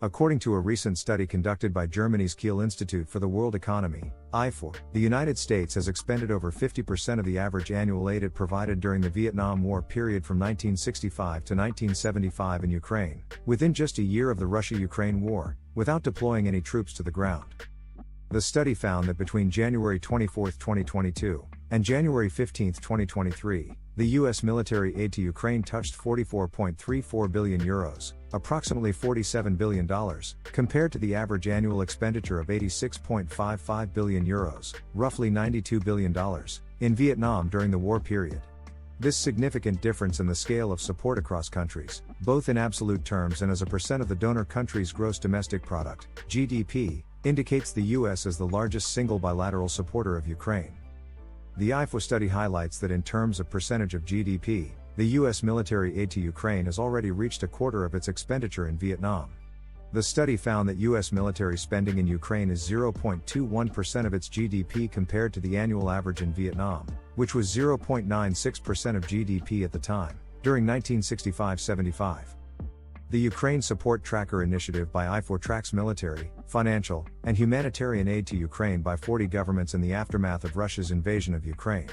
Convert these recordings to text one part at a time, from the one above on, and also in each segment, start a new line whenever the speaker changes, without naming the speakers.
According to a recent study conducted by Germany's Kiel Institute for the World Economy, IFOR, the United States has expended over 50% of the average annual aid it provided during the Vietnam War period from 1965 to 1975 in Ukraine, within just a year of the Russia-Ukraine war, without deploying any troops to the ground. The study found that between January 24, 2022, and January 15, 2023, the U.S. military aid to Ukraine touched €44.34 billion, approximately $47 billion, compared to the average annual expenditure of €86.55 billion, roughly $92 billion, in Vietnam during the war period. This significant difference in the scale of support across countries, both in absolute terms and as a percent of the donor country's gross domestic product, GDP, indicates the U.S. as the largest single bilateral supporter of Ukraine. The IFO study highlights that in terms of percentage of GDP, the U.S. military aid to Ukraine has already reached a quarter of its expenditure in Vietnam. The study found that U.S. military spending in Ukraine is 0.21% of its GDP compared to the annual average in Vietnam, which was 0.96% of GDP at the time, during 1965-75. The Ukraine Support Tracker Initiative by IFOR tracks military, financial, and humanitarian aid to Ukraine by 40 governments in the aftermath of Russia's invasion of Ukraine.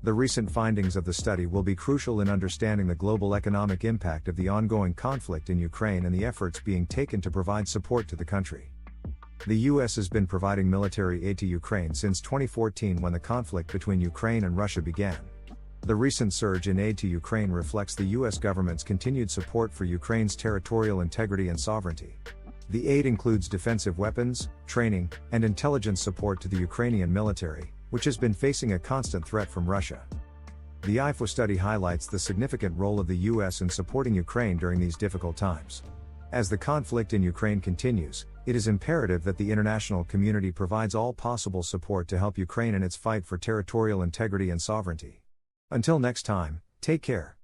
The recent findings of the study will be crucial in understanding the global economic impact of the ongoing conflict in Ukraine and the efforts being taken to provide support to the country. The U.S. has been providing military aid to Ukraine since 2014 when the conflict between Ukraine and Russia began. The recent surge in aid to Ukraine reflects the U.S. government's continued support for Ukraine's territorial integrity and sovereignty. The aid includes defensive weapons, training, and intelligence support to the Ukrainian military, which has been facing a constant threat from Russia. The IFO study highlights the significant role of the U.S. in supporting Ukraine during these difficult times. As the conflict in Ukraine continues, it is imperative that the international community provides all possible support to help Ukraine in its fight for territorial integrity and sovereignty. Until next time, take care.